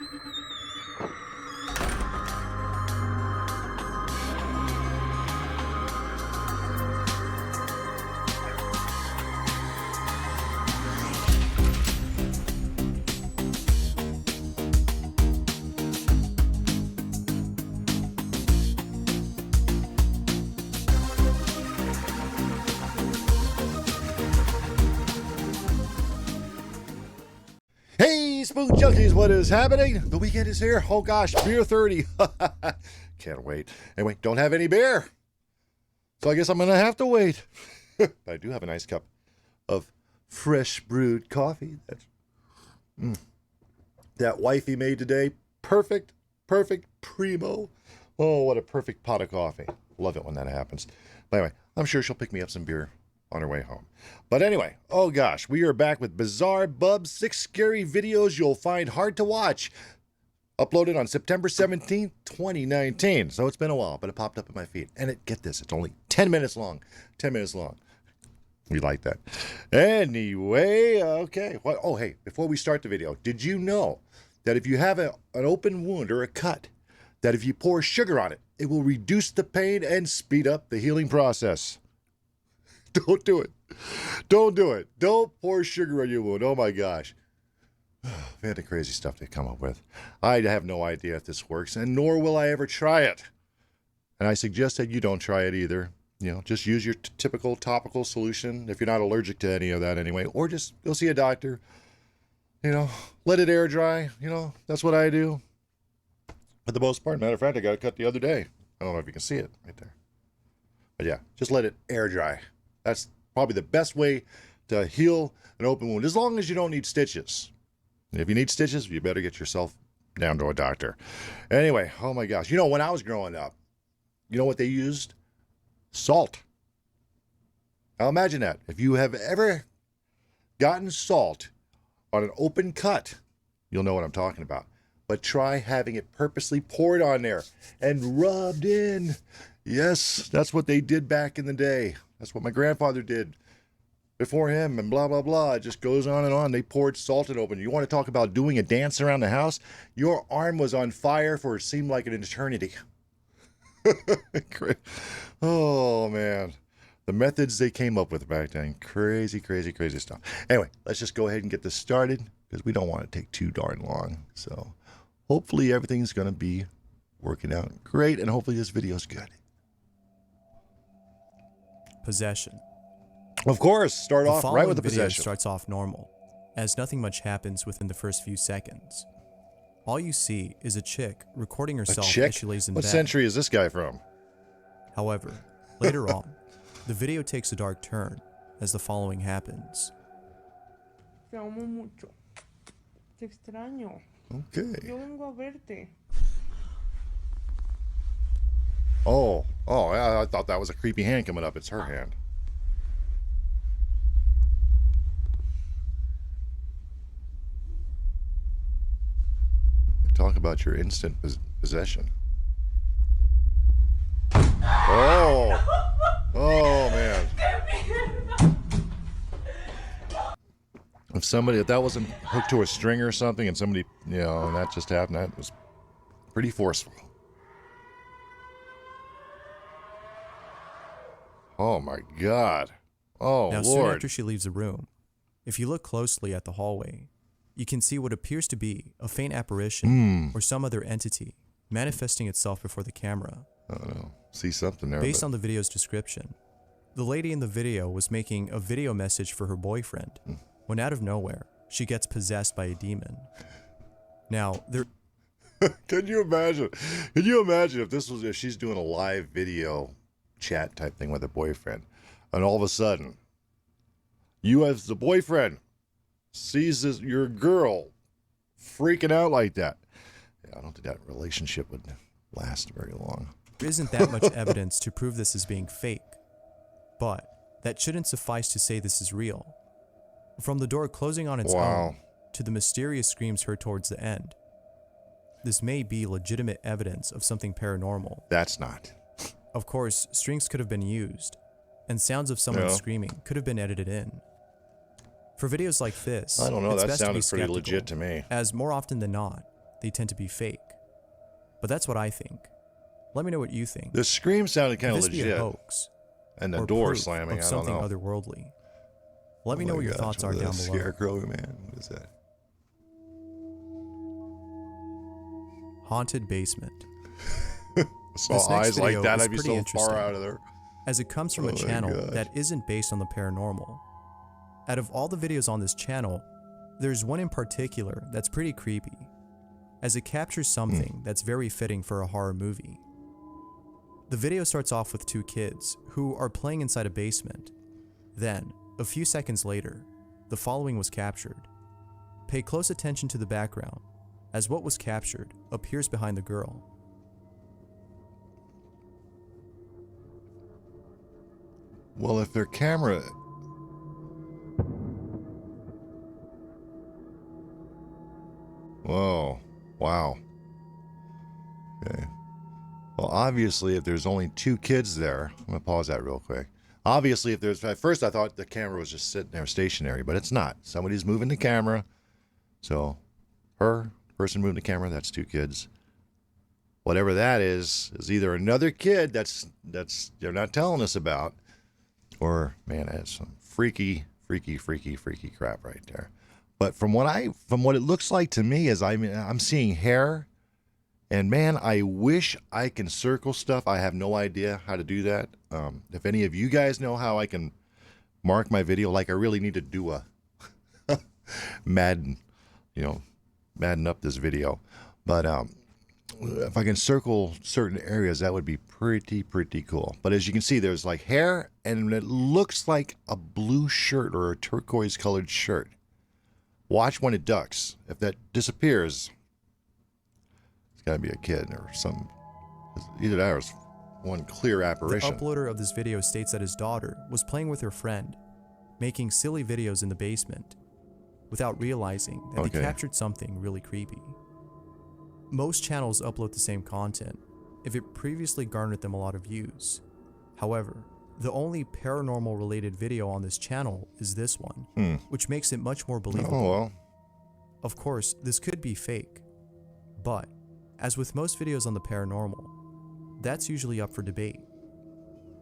Hey, Spook Junkies, what is happening? The weekend is here. Oh gosh, beer 30. Can't wait. Anyway, don't have any beer. So I guess I'm going to have to wait. But I do have a nice cup of fresh brewed coffee. That wifey made today. Perfect, primo. Oh, what a perfect pot of coffee. Love it when that happens. But anyway, I'm sure she'll pick me up some beer on her way home. But anyway, oh gosh, we are back with Bizarre Bub, 6 scary videos you'll find hard to watch. Uploaded on September 17th, 2019. So it's been a while, but it popped up at my feed. And get this, it's only 10 minutes long. 10 minutes long. We like that. Anyway, okay. Well, oh, hey, before we start the video, did you know that if you have an open wound or a cut, that if you pour sugar on it, it will reduce the pain and speed up the healing process? Don't do it. Don't do it. Don't pour sugar on your wound. Oh my gosh. Man, the crazy stuff they come up with. I have no idea if this works, and nor will I ever try it. And I suggest that you don't try it either. You know, just use your typical topical solution if you're not allergic to any of that anyway. Or just go see a doctor. You know, let it air dry. You know, that's what I do. For the most part, matter of fact, I got it cut the other day. I don't know if you can see it right there. But yeah, just let it air dry. That's probably the best way to heal an open wound, as long as you don't need stitches. And if you need stitches, you better get yourself down to a doctor. Anyway, oh my gosh. You know, when I was growing up, you know what they used? Salt. Now imagine that. If you have ever gotten salt on an open cut, you'll know what I'm talking about. But try having it purposely poured on there and rubbed in. Yes, that's what they did back in the day. That's what my grandfather did before him, and blah, blah, blah. It just goes on and on. They poured salt and open. You want to talk about doing a dance around the house? Your arm was on fire for it seemed like an eternity. Oh, man. The methods they came up with back then. Crazy, crazy, crazy stuff. Anyway, let's just go ahead and get this started because we don't want to take too darn long. So hopefully everything's going to be working out great, and hopefully this video is good. Possession. Of course, start off right with the video possession. Starts off normal, as nothing much happens within the first few seconds. All you see is a chick recording herself as she lays in bed. What century is this guy from? However, later on, the video takes a dark turn as the following happens. Te amo mucho. Te extraño. Okay. Yo vengo a verte. Oh, I thought that was a creepy hand coming up. It's her hand. Talk about your instant possession. Oh man. If that wasn't hooked to a string or something and somebody, you know, and that just happened, that was pretty forceful. Oh my God. Oh, now, Lord. soon after she leaves the room, if you look closely at the hallway, you can see what appears to be a faint apparition or some other entity manifesting itself before the camera. I don't know. See something there. Based on the video's description, the lady in the video was making a video message for her boyfriend when out of nowhere, she gets possessed by a demon. Now, there... Can you imagine? Can you imagine if she's doing a live video chat type thing with her boyfriend, and all of a sudden, you as the boyfriend sees your girl freaking out like that? Yeah, I don't think that relationship would last very long. There isn't that much evidence to prove this is being fake, but that shouldn't suffice to say this is real. From the door closing on its own to the mysterious screams heard towards the end, this may be legitimate evidence of something paranormal. That's not. Of course, strings could have been used, and sounds of someone screaming could have been edited in. For videos like this, I don't know, it's that best to be sounded pretty skeptical, legit to me. as more often than not, they tend to be fake. But that's what I think. Let me know what you think. The scream sounded kind Could of this be a legit. hoax? And the Or door proof slamming, of I don't something know. otherworldly? Let me Oh know my what your gosh, thoughts are the down below. Scarecrow, man. What is that? Haunted basement. Saw This next eyes like video that, is I'd be pretty so interesting, far out of there. as it comes from Oh a my channel gosh. that isn't based on the paranormal. Out of all the videos on this channel, there's one in particular that's pretty creepy, as it captures something that's very fitting for a horror movie. The video starts off with two kids who are playing inside a basement. Then, a few seconds later, the following was captured. Pay close attention to the background, as what was captured appears behind the girl. Well, if their camera... Whoa. Wow. Okay. Well, obviously, if there's only two kids there... I'm going to pause that real quick. Obviously, if there's... At first, I thought the camera was just sitting there stationary, but it's not. Somebody's moving the camera. So, person moving the camera, that's two kids. Whatever that is either another kid that's they're not telling us about, or, man, that's some freaky crap right there. But from what it looks like to me is I'm seeing hair, and man, I wish I can circle stuff. I have no idea how to do that. If any of you guys know how I can mark my video, like I really need to do a Madden up this video. But if I can circle certain areas, that would be pretty cool. But as you can see, there's like hair, and it looks like a blue shirt or a turquoise colored shirt. Watch when it ducks. If that disappears, it's got to be a kid or some. Either that or it's one clear apparition. The uploader of this video states that his daughter was playing with her friend, making silly videos in the basement, without realizing that they captured something really creepy. Most channels upload the same content if it previously garnered them a lot of views. However, the only paranormal related video on this channel is this one, which makes it much more believable. Oh, well. Of course, this could be fake, but as with most videos on the paranormal, that's usually up for debate.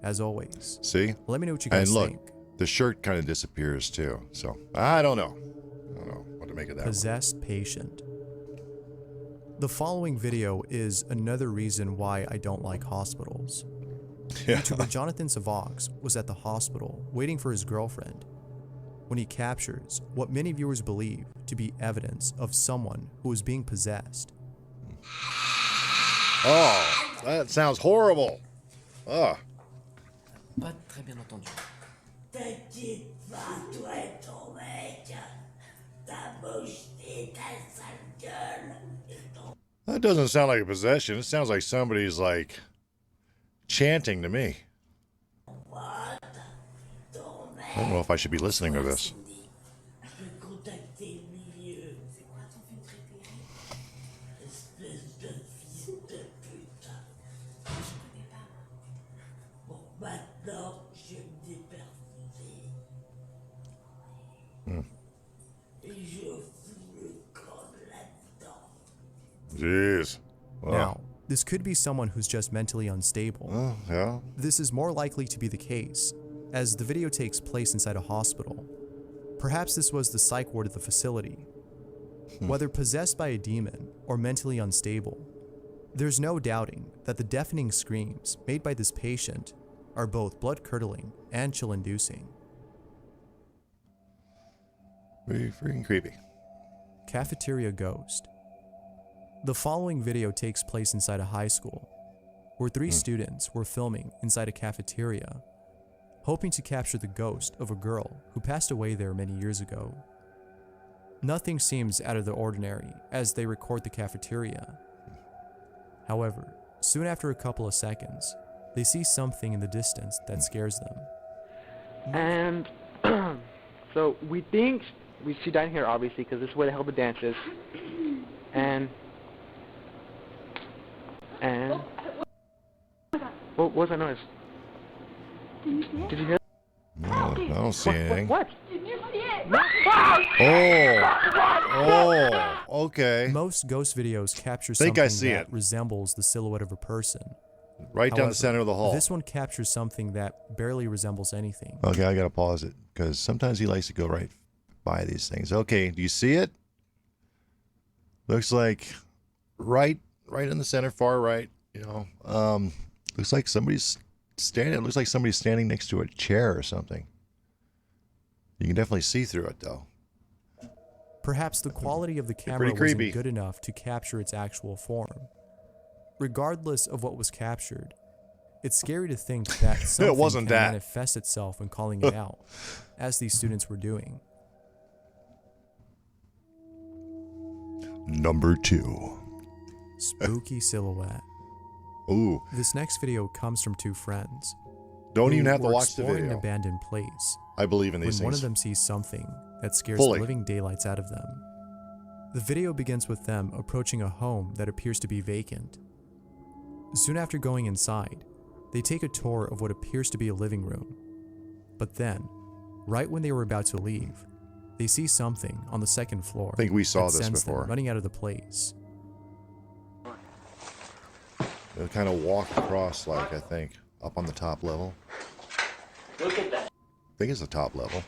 As always, See? let me know what you guys think. The shirt kind of disappears too, so I don't know. I don't know what to make of that. Possessed patient. The following video is another reason why I don't like hospitals. Yeah. YouTuber Jonathan Savox was at the hospital waiting for his girlfriend when he captures what many viewers believe to be evidence of someone who is being possessed. Oh, that sounds horrible. Oh. Pas très bien entendu. T'inquiète pas, toi et ton mec. Ta bouche et ta sale gueule. That doesn't sound like a possession. It sounds like somebody's like chanting to me. I don't know if I should be listening to this. Jeez. Wow. Now, this could be someone who's just mentally unstable. Oh, yeah. This is more likely to be the case, as the video takes place inside a hospital. Perhaps this was the psych ward of the facility. Whether possessed by a demon or mentally unstable, there's no doubting that the deafening screams made by this patient are both blood-curdling and chill-inducing. Pretty freaking creepy. Cafeteria Ghost. The following video takes place inside a high school, where three students were filming inside a cafeteria, hoping to capture the ghost of a girl who passed away there many years ago. Nothing seems out of the ordinary as they record the cafeteria. However, soon after a couple of seconds, they see something in the distance that scares them. And so we think she died here, obviously, because this is where the hell the dance is. And what was that noise? Did you hear? No, I don't see anything. What? Oh. okay. Most ghost videos capture Think I something see that it. resembles the silhouette of a person. Right down However, the center of the hall. This one captures something that barely resembles anything. Okay, I gotta pause it because sometimes he likes to go right by these things. Okay, do you see it? Looks like right in the center, far right. You know, looks like somebody's standing. It looks like somebody's standing next to a chair or something. You can definitely see through it though. Perhaps the quality of the pretty camera creepy. wasn't good enough to capture its actual form. Regardless of what was captured, it's scary to think that something wasn't can that. manifest itself when calling it out, as these students were doing. Number 2. Spooky silhouette. Ooh, This next video comes from two friends. don't even who have to were watch the exploring video. an abandoned place I believe in when these one things. of them sees something that scares Fully. the living daylights out of them. The video begins with them approaching a home that appears to be vacant. Soon after going inside, they take a tour of what appears to be a living room. But then, right when they were about to leave, they see something on the second floor. I think we saw that this sends them before. running out of the place. They kind of walk across, like, I think, up on the top level. Look at that. I think it's the top level.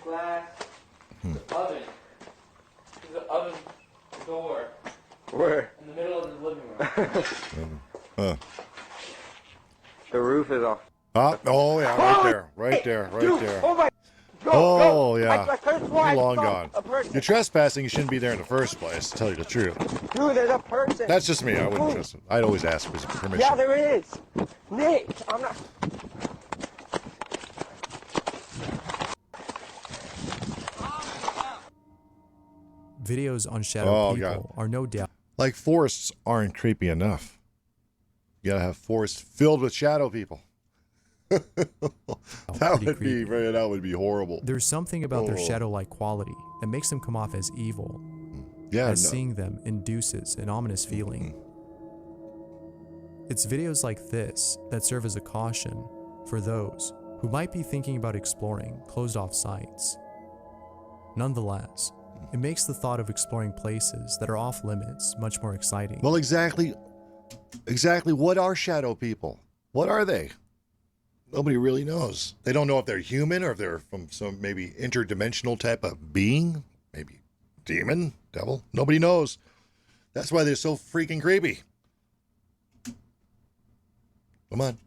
Glass. The oven. There's an oven door. Where? In the middle of the living room. The roof is off. Oh yeah, right there, right there, right there. Oh my! Go, Oh go. yeah, I could've sworn I you're long saw gone. a person. You're trespassing. You shouldn't be there in the first place. To tell you the truth, Dude, there's a person. that's just me. I wouldn't trust him. I'd always ask for his permission. Yeah, there is. Nick, I'm not. Videos on shadow Oh, people God. are no doubt Like forests aren't creepy enough. You gotta have forests filled with shadow people. That pretty would be, creepy. man, that would be horrible. There's something about their Oh. shadow-like quality that makes them come off as evil, Yeah, as no. seeing them induces an ominous feeling. It's videos like this that serve as a caution for those who might be thinking about exploring closed-off sites. Nonetheless, it makes the thought of exploring places that are off-limits much more exciting. Well, exactly what are shadow people? What are they? Nobody really knows. They don't know if they're human or if they're from some maybe interdimensional type of being, maybe demon, devil. Nobody knows. That's why they're so freaking creepy. Come on,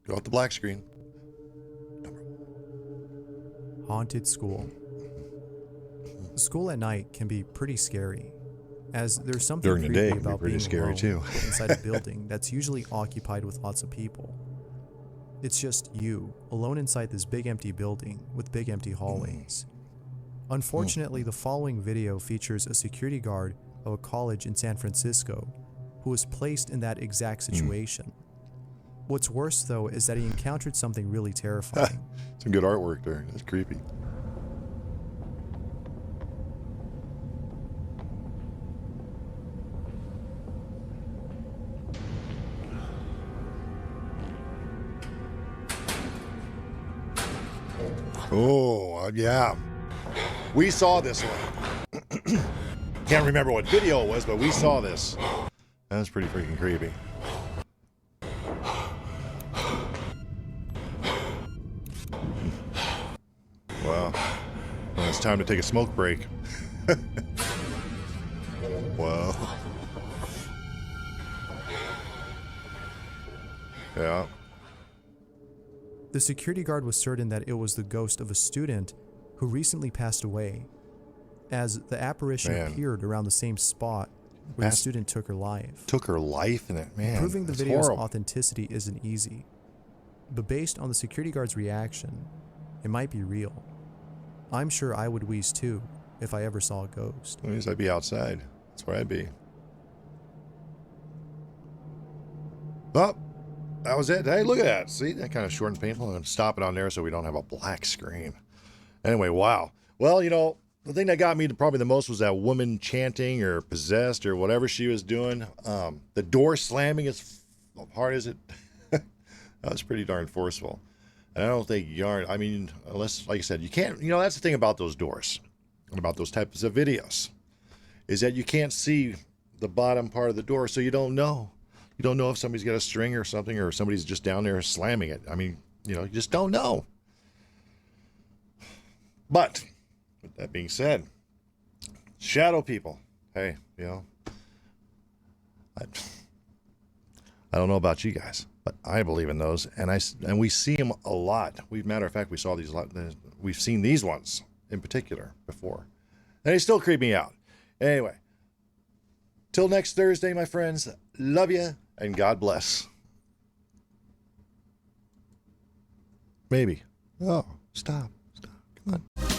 go out the black screen. Haunted school. School at night can be pretty scary, as there's something During the creepy day, it can be about pretty being scary, alone too. inside a building that's usually occupied with lots of people. It's just you, alone inside this big empty building with big empty hallways. Unfortunately, the following video features a security guard of a college in San Francisco who was placed in that exact situation. What's worse, though, is that he encountered something really terrifying. Some good artwork there. That's creepy. Oh, yeah. We saw this one. Can't remember what video it was, but we saw this. That was pretty freaking creepy. Wow. Well, it's time to take a smoke break. Wow. Yeah. The security guard was certain that it was the ghost of a student who recently passed away, as the apparition Man. appeared around the same spot where the Passed- student took her life. Took her life in it, man. Proving the that's video's horrible. authenticity isn't easy, but based on the security guard's reaction, it might be real. I'm sure I would wheeze too if I ever saw a ghost. At least I'd be outside. That's where I'd be. Oh, that was it. Hey, look at that. See, that kind of short and painful. I'm going to stop it on there so we don't have a black screen. Anyway, wow. Well, you know, the thing that got me probably the most was that woman chanting or possessed or whatever she was doing. The door slamming as hard as it. That was pretty darn forceful. And I don't think I mean, unless, like I said, you can't, you know, that's the thing about those doors. about those types of videos is that you can't see the bottom part of the door, so you don't know. You don't know if somebody's got a string or something, or somebody's just down there slamming it. I mean, you know, you just don't know. But with that being said, shadow people, hey, you know, I don't know about you guys, but I believe in those, and we see them a lot. Matter of fact, we saw these a lot. We've seen these ones in particular before, and they still creep me out. Anyway, till next Thursday, my friends. Love you and God bless. Maybe. Oh, stop. Come on.